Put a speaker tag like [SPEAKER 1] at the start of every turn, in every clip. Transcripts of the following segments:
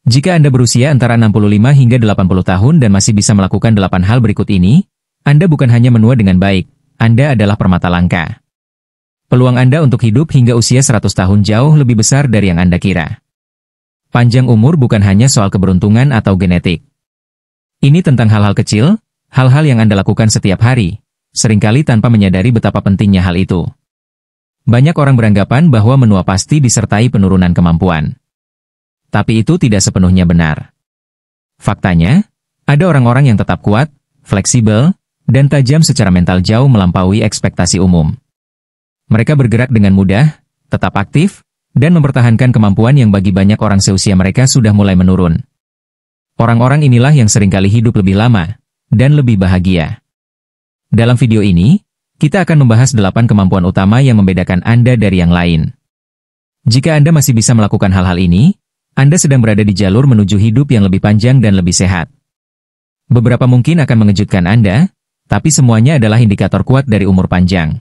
[SPEAKER 1] Jika Anda berusia antara 65 hingga 80 tahun dan masih bisa melakukan 8 hal berikut ini, Anda bukan hanya menua dengan baik, Anda adalah permata langka. Peluang Anda untuk hidup hingga usia 100 tahun jauh lebih besar dari yang Anda kira. Panjang umur bukan hanya soal keberuntungan atau genetik. Ini tentang hal-hal kecil, hal-hal yang Anda lakukan setiap hari, seringkali tanpa menyadari betapa pentingnya hal itu. Banyak orang beranggapan bahwa menua pasti disertai penurunan kemampuan. Tapi itu tidak sepenuhnya benar. Faktanya, ada orang-orang yang tetap kuat, fleksibel, dan tajam secara mental jauh melampaui ekspektasi umum. Mereka bergerak dengan mudah, tetap aktif, dan mempertahankan kemampuan yang bagi banyak orang seusia mereka sudah mulai menurun. Orang-orang inilah yang seringkali hidup lebih lama, dan lebih bahagia. Dalam video ini, kita akan membahas 8 kemampuan utama yang membedakan Anda dari yang lain. Jika Anda masih bisa melakukan hal-hal ini, Anda sedang berada di jalur menuju hidup yang lebih panjang dan lebih sehat. Beberapa mungkin akan mengejutkan Anda, tapi semuanya adalah indikator kuat dari umur panjang.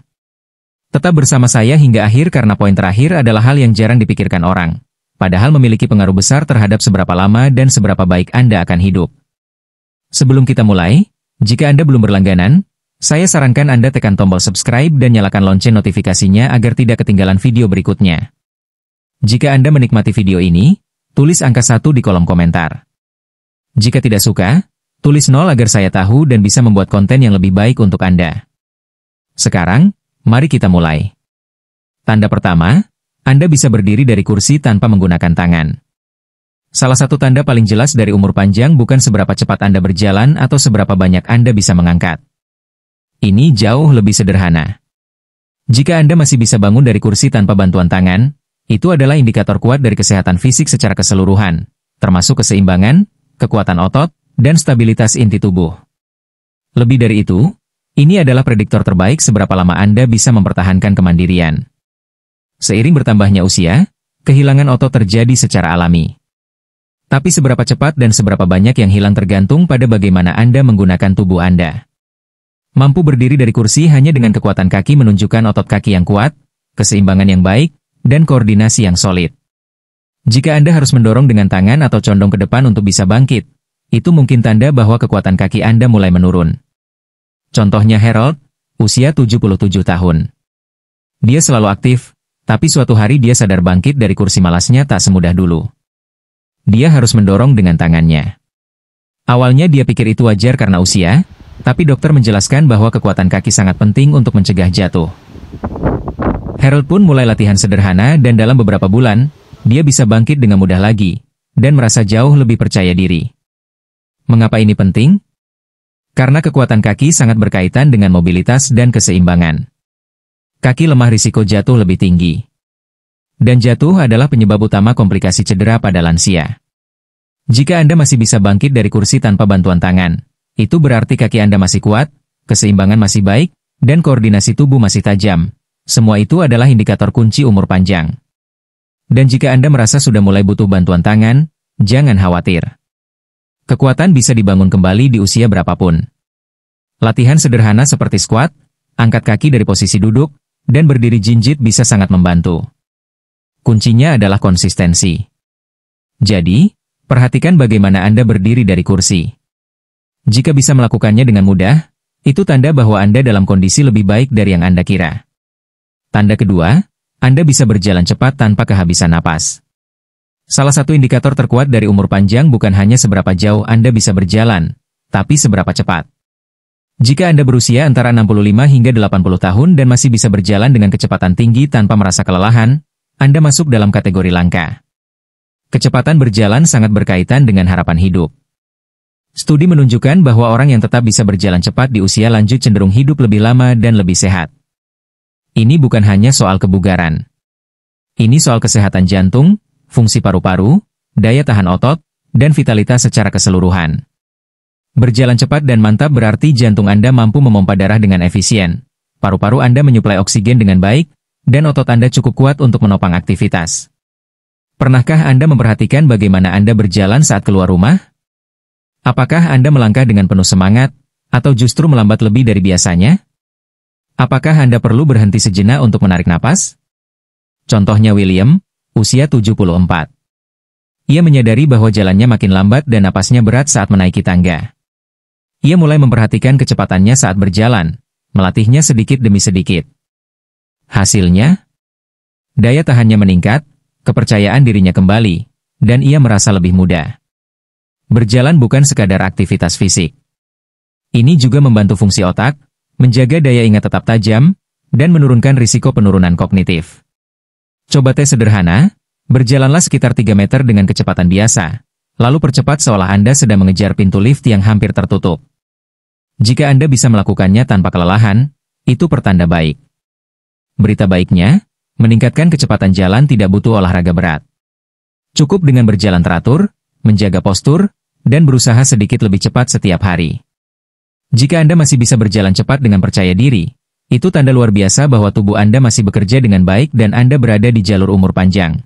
[SPEAKER 1] Tetap bersama saya hingga akhir karena poin terakhir adalah hal yang jarang dipikirkan orang, padahal memiliki pengaruh besar terhadap seberapa lama dan seberapa baik Anda akan hidup. Sebelum kita mulai, jika Anda belum berlangganan, saya sarankan Anda tekan tombol subscribe dan nyalakan lonceng notifikasinya agar tidak ketinggalan video berikutnya. Jika Anda menikmati video ini, tulis angka 1 di kolom komentar. Jika tidak suka, tulis 0 agar saya tahu dan bisa membuat konten yang lebih baik untuk Anda. Sekarang, mari kita mulai. Tanda pertama, Anda bisa berdiri dari kursi tanpa menggunakan tangan. Salah satu tanda paling jelas dari umur panjang bukan seberapa cepat Anda berjalan atau seberapa banyak Anda bisa mengangkat. Ini jauh lebih sederhana. Jika Anda masih bisa bangun dari kursi tanpa bantuan tangan, itu adalah indikator kuat dari kesehatan fisik secara keseluruhan, termasuk keseimbangan, kekuatan otot, dan stabilitas inti tubuh. Lebih dari itu, ini adalah prediktor terbaik seberapa lama Anda bisa mempertahankan kemandirian. Seiring bertambahnya usia, kehilangan otot terjadi secara alami. Tapi seberapa cepat dan seberapa banyak yang hilang tergantung pada bagaimana Anda menggunakan tubuh Anda. Mampu berdiri dari kursi hanya dengan kekuatan kaki menunjukkan otot kaki yang kuat, keseimbangan yang baik, dan koordinasi yang solid. Jika Anda harus mendorong dengan tangan atau condong ke depan untuk bisa bangkit, itu mungkin tanda bahwa kekuatan kaki Anda mulai menurun. Contohnya Harold, usia 77 tahun. Dia selalu aktif, tapi suatu hari dia sadar bangkit dari kursi malasnya tak semudah dulu. Dia harus mendorong dengan tangannya. Awalnya dia pikir itu wajar karena usia, tapi dokter menjelaskan bahwa kekuatan kaki sangat penting untuk mencegah jatuh. Harold pun mulai latihan sederhana dan dalam beberapa bulan, dia bisa bangkit dengan mudah lagi, dan merasa jauh lebih percaya diri. Mengapa ini penting? Karena kekuatan kaki sangat berkaitan dengan mobilitas dan keseimbangan. Kaki lemah risiko jatuh lebih tinggi. Dan jatuh adalah penyebab utama komplikasi cedera pada lansia. Jika Anda masih bisa bangkit dari kursi tanpa bantuan tangan, itu berarti kaki Anda masih kuat, keseimbangan masih baik, dan koordinasi tubuh masih tajam. Semua itu adalah indikator kunci umur panjang. Dan jika Anda merasa sudah mulai butuh bantuan tangan, jangan khawatir. Kekuatan bisa dibangun kembali di usia berapapun. Latihan sederhana seperti squat, angkat kaki dari posisi duduk, dan berdiri jinjit bisa sangat membantu. Kuncinya adalah konsistensi. Jadi, perhatikan bagaimana Anda berdiri dari kursi. Jika bisa melakukannya dengan mudah, itu tanda bahwa Anda dalam kondisi lebih baik dari yang Anda kira. Tanda kedua, Anda bisa berjalan cepat tanpa kehabisan napas. Salah satu indikator terkuat dari umur panjang bukan hanya seberapa jauh Anda bisa berjalan, tapi seberapa cepat. Jika Anda berusia antara 65 hingga 80 tahun dan masih bisa berjalan dengan kecepatan tinggi tanpa merasa kelelahan, Anda masuk dalam kategori langka. Kecepatan berjalan sangat berkaitan dengan harapan hidup. Studi menunjukkan bahwa orang yang tetap bisa berjalan cepat di usia lanjut cenderung hidup lebih lama dan lebih sehat. Ini bukan hanya soal kebugaran. Ini soal kesehatan jantung, fungsi paru-paru, daya tahan otot, dan vitalitas secara keseluruhan. Berjalan cepat dan mantap berarti jantung Anda mampu memompa darah dengan efisien, paru-paru Anda menyuplai oksigen dengan baik, dan otot Anda cukup kuat untuk menopang aktivitas. Pernahkah Anda memperhatikan bagaimana Anda berjalan saat keluar rumah? Apakah Anda melangkah dengan penuh semangat, atau justru melambat lebih dari biasanya? Apakah Anda perlu berhenti sejenak untuk menarik napas? Contohnya William, usia 74. Ia menyadari bahwa jalannya makin lambat dan napasnya berat saat menaiki tangga. Ia mulai memperhatikan kecepatannya saat berjalan, melatihnya sedikit demi sedikit. Hasilnya, daya tahannya meningkat, kepercayaan dirinya kembali, dan ia merasa lebih mudah. Berjalan bukan sekadar aktivitas fisik. Ini juga membantu fungsi otak, menjaga daya ingat tetap tajam, dan menurunkan risiko penurunan kognitif. Coba tes sederhana, berjalanlah sekitar 3 meter dengan kecepatan biasa, lalu percepat seolah Anda sedang mengejar pintu lift yang hampir tertutup. Jika Anda bisa melakukannya tanpa kelelahan, itu pertanda baik. Berita baiknya, meningkatkan kecepatan jalan tidak butuh olahraga berat. Cukup dengan berjalan teratur, menjaga postur, dan berusaha sedikit lebih cepat setiap hari. Jika Anda masih bisa berjalan cepat dengan percaya diri, itu tanda luar biasa bahwa tubuh Anda masih bekerja dengan baik dan Anda berada di jalur umur panjang.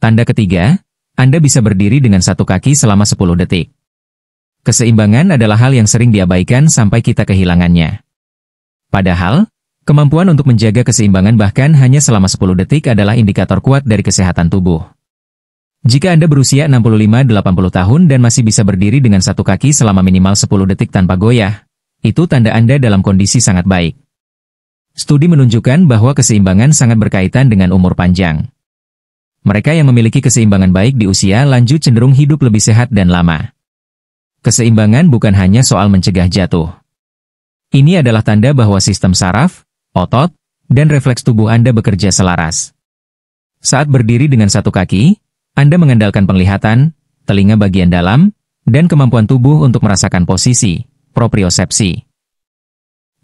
[SPEAKER 1] Tanda ketiga, Anda bisa berdiri dengan satu kaki selama 10 detik. Keseimbangan adalah hal yang sering diabaikan sampai kita kehilangannya. Padahal, kemampuan untuk menjaga keseimbangan bahkan hanya selama 10 detik adalah indikator kuat dari kesehatan tubuh. Jika Anda berusia 65-80 tahun dan masih bisa berdiri dengan satu kaki selama minimal 10 detik tanpa goyah, itu tanda Anda dalam kondisi sangat baik. Studi menunjukkan bahwa keseimbangan sangat berkaitan dengan umur panjang. Mereka yang memiliki keseimbangan baik di usia lanjut cenderung hidup lebih sehat dan lama. Keseimbangan bukan hanya soal mencegah jatuh. Ini adalah tanda bahwa sistem saraf, otot, dan refleks tubuh Anda bekerja selaras. Saat berdiri dengan satu kaki, Anda mengandalkan penglihatan, telinga bagian dalam, dan kemampuan tubuh untuk merasakan posisi, propriosepsi.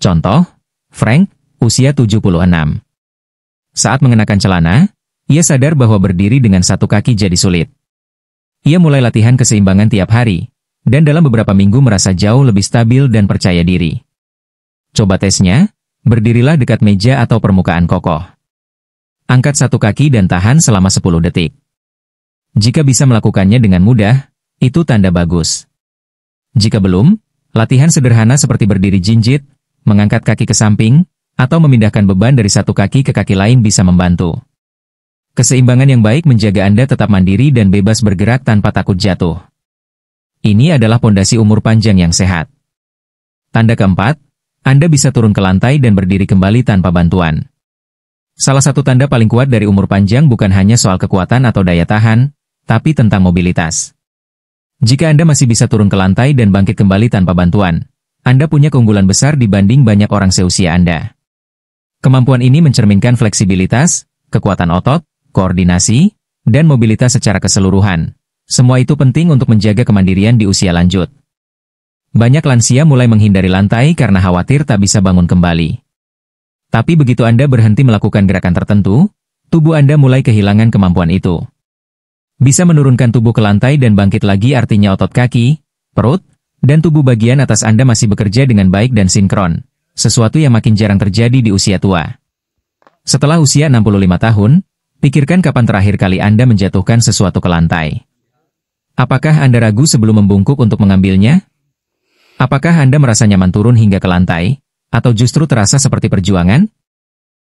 [SPEAKER 1] Contoh, Frank, usia 76. Saat mengenakan celana, ia sadar bahwa berdiri dengan satu kaki jadi sulit. Ia mulai latihan keseimbangan tiap hari, dan dalam beberapa minggu merasa jauh lebih stabil dan percaya diri. Coba tesnya, berdirilah dekat meja atau permukaan kokoh. Angkat satu kaki dan tahan selama 10 detik. Jika bisa melakukannya dengan mudah, itu tanda bagus. Jika belum, latihan sederhana seperti berdiri jinjit, mengangkat kaki ke samping, atau memindahkan beban dari satu kaki ke kaki lain bisa membantu. Keseimbangan yang baik menjaga Anda tetap mandiri dan bebas bergerak tanpa takut jatuh. Ini adalah pondasi umur panjang yang sehat. Tanda keempat, Anda bisa turun ke lantai dan berdiri kembali tanpa bantuan. Salah satu tanda paling kuat dari umur panjang bukan hanya soal kekuatan atau daya tahan, tapi tentang mobilitas. Jika Anda masih bisa turun ke lantai dan bangkit kembali tanpa bantuan, Anda punya keunggulan besar dibanding banyak orang seusia Anda. Kemampuan ini mencerminkan fleksibilitas, kekuatan otot, koordinasi, dan mobilitas secara keseluruhan. Semua itu penting untuk menjaga kemandirian di usia lanjut. Banyak lansia mulai menghindari lantai karena khawatir tak bisa bangun kembali. Tapi begitu Anda berhenti melakukan gerakan tertentu, tubuh Anda mulai kehilangan kemampuan itu. Bisa menurunkan tubuh ke lantai dan bangkit lagi artinya otot kaki, perut, dan tubuh bagian atas Anda masih bekerja dengan baik dan sinkron, sesuatu yang makin jarang terjadi di usia tua. Setelah usia 65 tahun, pikirkan kapan terakhir kali Anda menjatuhkan sesuatu ke lantai. Apakah Anda ragu sebelum membungkuk untuk mengambilnya? Apakah Anda merasa nyaman turun hingga ke lantai, atau justru terasa seperti perjuangan?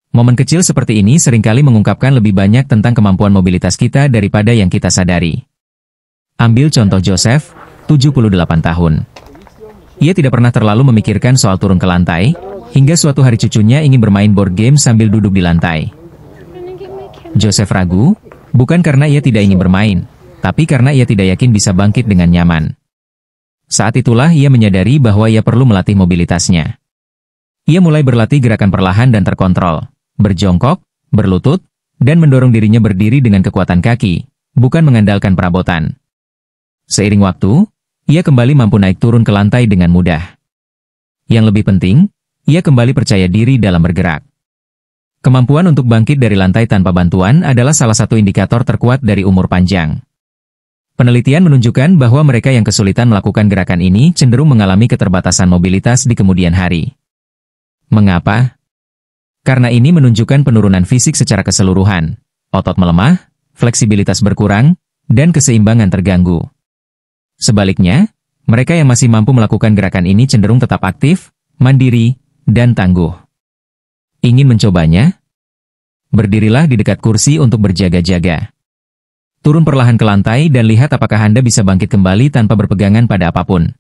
[SPEAKER 1] Momen kecil seperti ini seringkali mengungkapkan lebih banyak tentang kemampuan mobilitas kita daripada yang kita sadari. Ambil contoh Joseph, 78 tahun. Ia tidak pernah terlalu memikirkan soal turun ke lantai, hingga suatu hari cucunya ingin bermain board game sambil duduk di lantai. Joseph ragu, bukan karena ia tidak ingin bermain, tapi karena ia tidak yakin bisa bangkit dengan nyaman. Saat itulah ia menyadari bahwa ia perlu melatih mobilitasnya. Ia mulai berlatih gerakan perlahan dan terkontrol, berjongkok, berlutut, dan mendorong dirinya berdiri dengan kekuatan kaki, bukan mengandalkan perabotan. Seiring waktu, ia kembali mampu naik turun ke lantai dengan mudah. Yang lebih penting, ia kembali percaya diri dalam bergerak. Kemampuan untuk bangkit dari lantai tanpa bantuan adalah salah satu indikator terkuat dari umur panjang. Penelitian menunjukkan bahwa mereka yang kesulitan melakukan gerakan ini cenderung mengalami keterbatasan mobilitas di kemudian hari. Mengapa? Karena ini menunjukkan penurunan fisik secara keseluruhan, otot melemah, fleksibilitas berkurang, dan keseimbangan terganggu. Sebaliknya, mereka yang masih mampu melakukan gerakan ini cenderung tetap aktif, mandiri, dan tangguh. Ingin mencobanya? Berdirilah di dekat kursi untuk berjaga-jaga. Turun perlahan ke lantai dan lihat apakah Anda bisa bangkit kembali tanpa berpegangan pada apapun.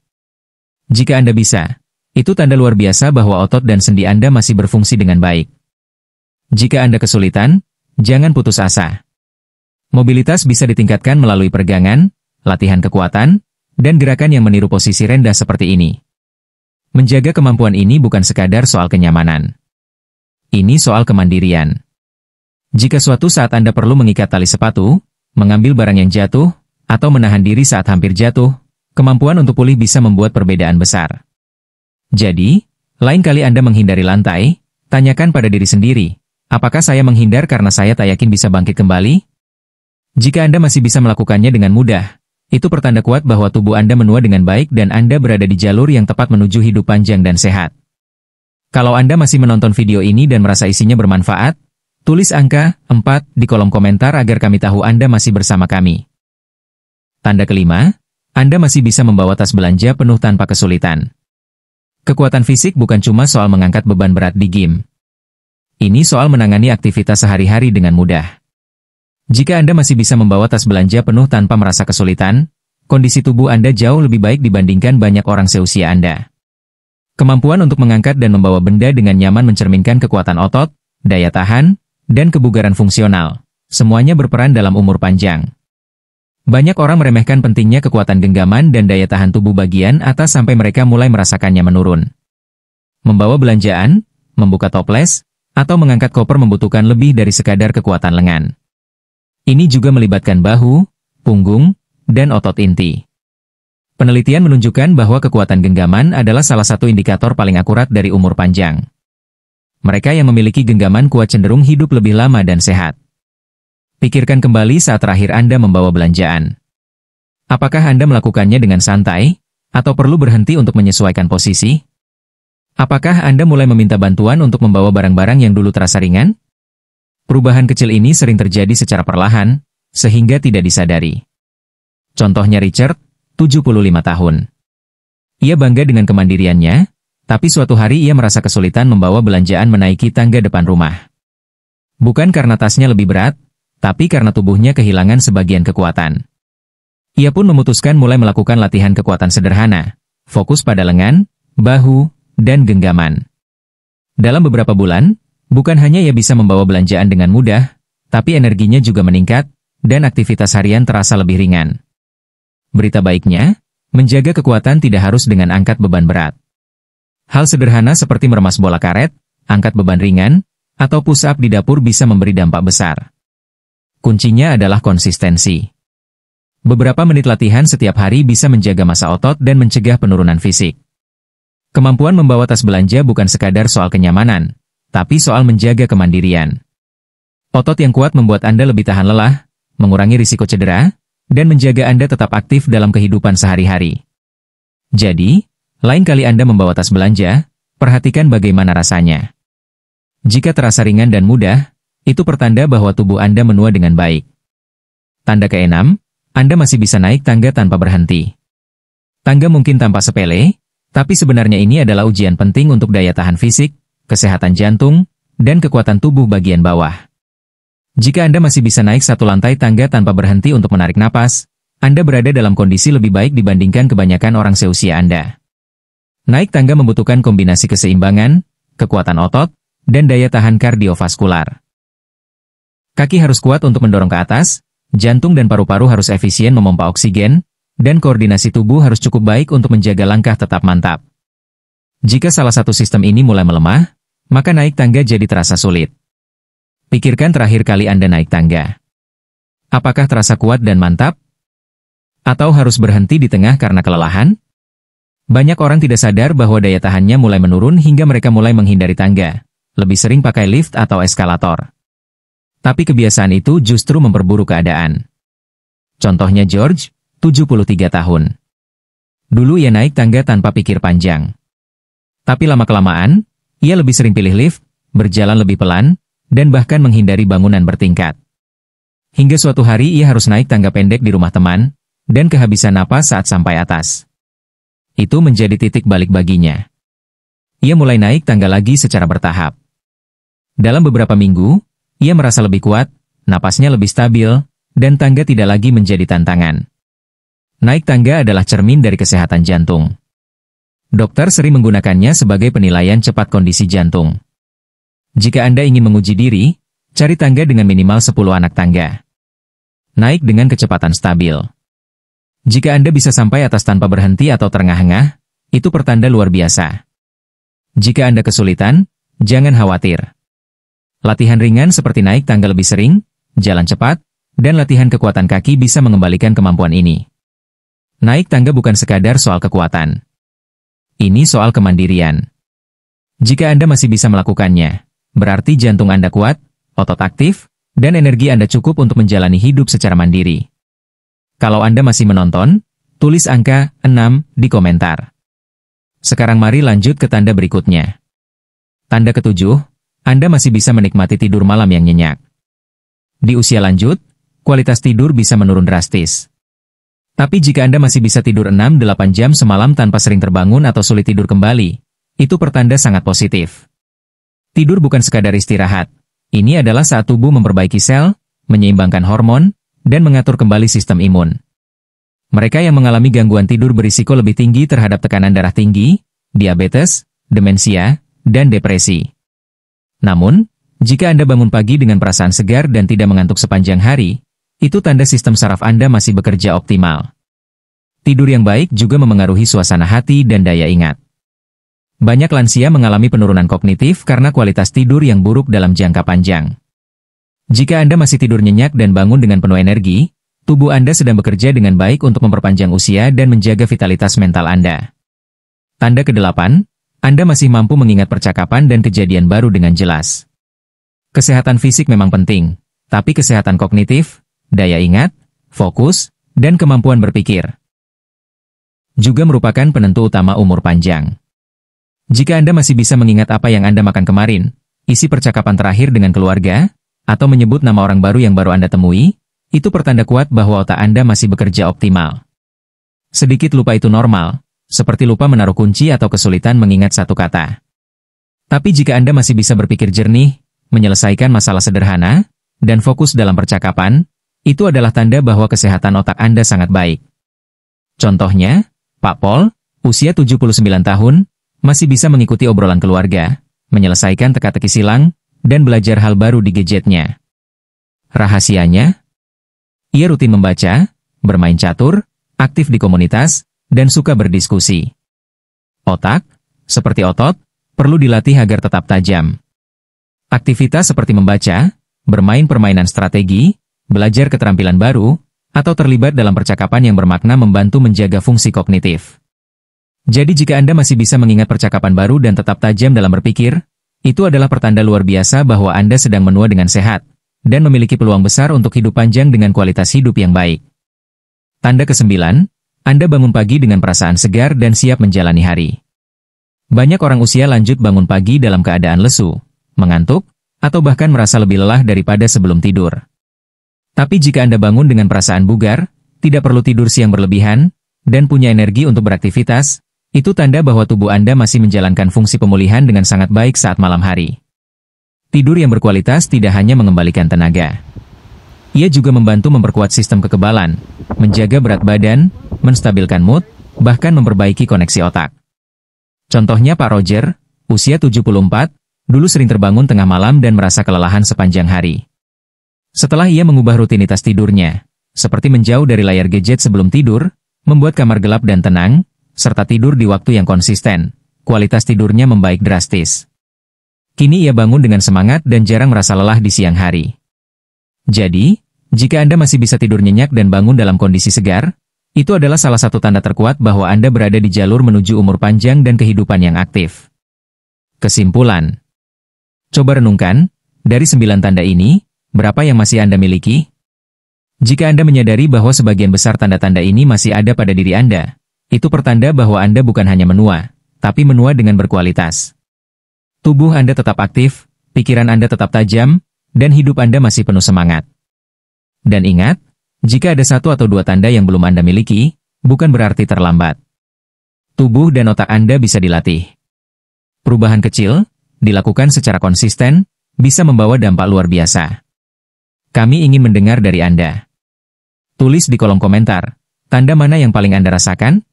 [SPEAKER 1] Jika Anda bisa, itu tanda luar biasa bahwa otot dan sendi Anda masih berfungsi dengan baik. Jika Anda kesulitan, jangan putus asa. Mobilitas bisa ditingkatkan melalui peregangan, latihan kekuatan, dan gerakan yang meniru posisi rendah seperti ini. Menjaga kemampuan ini bukan sekadar soal kenyamanan. Ini soal kemandirian. Jika suatu saat Anda perlu mengikat tali sepatu, mengambil barang yang jatuh, atau menahan diri saat hampir jatuh, kemampuan untuk pulih bisa membuat perbedaan besar. Jadi, lain kali Anda menghindari lantai, tanyakan pada diri sendiri, apakah saya menghindar karena saya tak yakin bisa bangkit kembali? Jika Anda masih bisa melakukannya dengan mudah, itu pertanda kuat bahwa tubuh Anda menua dengan baik dan Anda berada di jalur yang tepat menuju hidup panjang dan sehat. Kalau Anda masih menonton video ini dan merasa isinya bermanfaat, tulis angka 4 di kolom komentar agar kami tahu Anda masih bersama kami. Tanda kelima, Anda masih bisa membawa tas belanja penuh tanpa kesulitan. Kekuatan fisik bukan cuma soal mengangkat beban berat di gym. Ini soal menangani aktivitas sehari-hari dengan mudah. Jika Anda masih bisa membawa tas belanja penuh tanpa merasa kesulitan, kondisi tubuh Anda jauh lebih baik dibandingkan banyak orang seusia Anda. Kemampuan untuk mengangkat dan membawa benda dengan nyaman mencerminkan kekuatan otot, daya tahan, dan kebugaran fungsional. Semuanya berperan dalam umur panjang. Banyak orang meremehkan pentingnya kekuatan genggaman dan daya tahan tubuh bagian atas sampai mereka mulai merasakannya menurun. Membawa belanjaan, membuka toples, atau mengangkat koper membutuhkan lebih dari sekadar kekuatan lengan. Ini juga melibatkan bahu, punggung, dan otot inti. Penelitian menunjukkan bahwa kekuatan genggaman adalah salah satu indikator paling akurat dari umur panjang. Mereka yang memiliki genggaman kuat cenderung hidup lebih lama dan sehat. Pikirkan kembali saat terakhir Anda membawa belanjaan. Apakah Anda melakukannya dengan santai, atau perlu berhenti untuk menyesuaikan posisi? Apakah Anda mulai meminta bantuan untuk membawa barang-barang yang dulu terasa ringan? Perubahan kecil ini sering terjadi secara perlahan, sehingga tidak disadari. Contohnya Richard, 75 tahun. Ia bangga dengan kemandiriannya, tapi suatu hari ia merasa kesulitan membawa belanjaan menaiki tangga depan rumah. Bukan karena tasnya lebih berat, tapi karena tubuhnya kehilangan sebagian kekuatan. Ia pun memutuskan mulai melakukan latihan kekuatan sederhana, fokus pada lengan, bahu, dan genggaman. Dalam beberapa bulan, bukan hanya ia bisa membawa belanjaan dengan mudah, tapi energinya juga meningkat, dan aktivitas harian terasa lebih ringan. Berita baiknya, menjaga kekuatan tidak harus dengan angkat beban berat. Hal sederhana seperti meremas bola karet, angkat beban ringan, atau push up di dapur bisa memberi dampak besar. Kuncinya adalah konsistensi. Beberapa menit latihan setiap hari bisa menjaga massa otot dan mencegah penurunan fisik. Kemampuan membawa tas belanja bukan sekadar soal kenyamanan, tapi soal menjaga kemandirian. Otot yang kuat membuat Anda lebih tahan lelah, mengurangi risiko cedera, dan menjaga Anda tetap aktif dalam kehidupan sehari-hari. Jadi, lain kali Anda membawa tas belanja, perhatikan bagaimana rasanya. Jika terasa ringan dan mudah, itu pertanda bahwa tubuh Anda menua dengan baik. Tanda ke-6, Anda masih bisa naik tangga tanpa berhenti. Tangga mungkin tampak sepele, tapi sebenarnya ini adalah ujian penting untuk daya tahan fisik, kesehatan jantung, dan kekuatan tubuh bagian bawah. Jika Anda masih bisa naik satu lantai tangga tanpa berhenti untuk menarik napas, Anda berada dalam kondisi lebih baik dibandingkan kebanyakan orang seusia Anda. Naik tangga membutuhkan kombinasi keseimbangan, kekuatan otot, dan daya tahan kardiovaskular. Kaki harus kuat untuk mendorong ke atas, jantung dan paru-paru harus efisien memompa oksigen, dan koordinasi tubuh harus cukup baik untuk menjaga langkah tetap mantap. Jika salah satu sistem ini mulai melemah, maka naik tangga jadi terasa sulit. Pikirkan terakhir kali Anda naik tangga. Apakah terasa kuat dan mantap? Atau harus berhenti di tengah karena kelelahan? Banyak orang tidak sadar bahwa daya tahannya mulai menurun hingga mereka mulai menghindari tangga, lebih sering pakai lift atau eskalator. Tapi kebiasaan itu justru memperburuk keadaan. Contohnya George, 73 tahun. Dulu ia naik tangga tanpa pikir panjang. Tapi lama-kelamaan, ia lebih sering pilih lift, berjalan lebih pelan, dan bahkan menghindari bangunan bertingkat. Hingga suatu hari ia harus naik tangga pendek di rumah teman, dan kehabisan napas saat sampai atas. Itu menjadi titik balik baginya. Ia mulai naik tangga lagi secara bertahap. Dalam beberapa minggu, ia merasa lebih kuat, napasnya lebih stabil, dan tangga tidak lagi menjadi tantangan. Naik tangga adalah cermin dari kesehatan jantung. Dokter sering menggunakannya sebagai penilaian cepat kondisi jantung. Jika Anda ingin menguji diri, cari tangga dengan minimal 10 anak tangga. Naik dengan kecepatan stabil. Jika Anda bisa sampai atas tanpa berhenti atau terengah-engah, itu pertanda luar biasa. Jika Anda kesulitan, jangan khawatir. Latihan ringan seperti naik tangga lebih sering, jalan cepat, dan latihan kekuatan kaki bisa mengembalikan kemampuan ini. Naik tangga bukan sekadar soal kekuatan. Ini soal kemandirian. Jika Anda masih bisa melakukannya, berarti jantung Anda kuat, otot aktif, dan energi Anda cukup untuk menjalani hidup secara mandiri. Kalau Anda masih menonton, tulis angka 6 di komentar. Sekarang mari lanjut ke tanda berikutnya. Tanda ketujuh, Anda masih bisa menikmati tidur malam yang nyenyak. Di usia lanjut, kualitas tidur bisa menurun drastis. Tapi jika Anda masih bisa tidur 6-8 jam semalam tanpa sering terbangun atau sulit tidur kembali, itu pertanda sangat positif. Tidur bukan sekadar istirahat. Ini adalah saat tubuh memperbaiki sel, menyeimbangkan hormon, dan mengatur kembali sistem imun. Mereka yang mengalami gangguan tidur berisiko lebih tinggi terhadap tekanan darah tinggi, diabetes, demensia, dan depresi. Namun, jika Anda bangun pagi dengan perasaan segar dan tidak mengantuk sepanjang hari, itu tanda sistem saraf Anda masih bekerja optimal. Tidur yang baik juga memengaruhi suasana hati dan daya ingat. Banyak lansia mengalami penurunan kognitif karena kualitas tidur yang buruk dalam jangka panjang. Jika Anda masih tidur nyenyak dan bangun dengan penuh energi, tubuh Anda sedang bekerja dengan baik untuk memperpanjang usia dan menjaga vitalitas mental Anda. Tanda ke-8, Anda masih mampu mengingat percakapan dan kejadian baru dengan jelas. Kesehatan fisik memang penting, tapi kesehatan kognitif, daya ingat, fokus, dan kemampuan berpikir juga merupakan penentu utama umur panjang. Jika Anda masih bisa mengingat apa yang Anda makan kemarin, isi percakapan terakhir dengan keluarga, atau menyebut nama orang baru yang baru Anda temui, itu pertanda kuat bahwa otak Anda masih bekerja optimal. Sedikit lupa itu normal, seperti lupa menaruh kunci atau kesulitan mengingat satu kata. Tapi jika Anda masih bisa berpikir jernih, menyelesaikan masalah sederhana, dan fokus dalam percakapan, itu adalah tanda bahwa kesehatan otak Anda sangat baik. Contohnya, Pak Paul, usia 79 tahun, masih bisa mengikuti obrolan keluarga, menyelesaikan teka-teki silang, dan belajar hal baru di gadgetnya. Rahasianya? Ia rutin membaca, bermain catur, aktif di komunitas, dan suka berdiskusi. Otak, seperti otot, perlu dilatih agar tetap tajam. Aktivitas seperti membaca, bermain permainan strategi, belajar keterampilan baru, atau terlibat dalam percakapan yang bermakna membantu menjaga fungsi kognitif. Jadi jika Anda masih bisa mengingat percakapan baru dan tetap tajam dalam berpikir, itu adalah pertanda luar biasa bahwa Anda sedang menua dengan sehat, dan memiliki peluang besar untuk hidup panjang dengan kualitas hidup yang baik. Tanda ke-9, Anda bangun pagi dengan perasaan segar dan siap menjalani hari. Banyak orang usia lanjut bangun pagi dalam keadaan lesu, mengantuk, atau bahkan merasa lebih lelah daripada sebelum tidur. Tapi jika Anda bangun dengan perasaan bugar, tidak perlu tidur siang berlebihan, dan punya energi untuk beraktivitas, itu tanda bahwa tubuh Anda masih menjalankan fungsi pemulihan dengan sangat baik saat malam hari. Tidur yang berkualitas tidak hanya mengembalikan tenaga. Ia juga membantu memperkuat sistem kekebalan, menjaga berat badan, menstabilkan mood, bahkan memperbaiki koneksi otak. Contohnya Pak Roger, usia 74, dulu sering terbangun tengah malam dan merasa kelelahan sepanjang hari. Setelah ia mengubah rutinitas tidurnya, seperti menjauh dari layar gadget sebelum tidur, membuat kamar gelap dan tenang, serta tidur di waktu yang konsisten, kualitas tidurnya membaik drastis. Kini ia bangun dengan semangat dan jarang merasa lelah di siang hari. Jadi, jika Anda masih bisa tidur nyenyak dan bangun dalam kondisi segar, itu adalah salah satu tanda terkuat bahwa Anda berada di jalur menuju umur panjang dan kehidupan yang aktif. Kesimpulan. Coba renungkan, dari 9 tanda ini, berapa yang masih Anda miliki? Jika Anda menyadari bahwa sebagian besar tanda-tanda ini masih ada pada diri Anda, itu pertanda bahwa Anda bukan hanya menua, tapi menua dengan berkualitas. Tubuh Anda tetap aktif, pikiran Anda tetap tajam, dan hidup Anda masih penuh semangat. Dan ingat, jika ada 1 atau 2 tanda yang belum Anda miliki, bukan berarti terlambat. Tubuh dan otak Anda bisa dilatih. Perubahan kecil, dilakukan secara konsisten, bisa membawa dampak luar biasa. Kami ingin mendengar dari Anda. Tulis di kolom komentar, tanda mana yang paling Anda rasakan?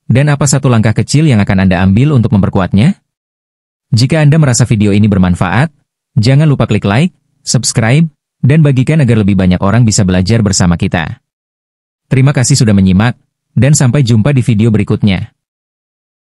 [SPEAKER 1] Dan apa satu langkah kecil yang akan Anda ambil untuk memperkuatnya? Jika Anda merasa video ini bermanfaat, jangan lupa klik like, subscribe, dan bagikan agar lebih banyak orang bisa belajar bersama kita. Terima kasih sudah menyimak, dan sampai jumpa di video berikutnya.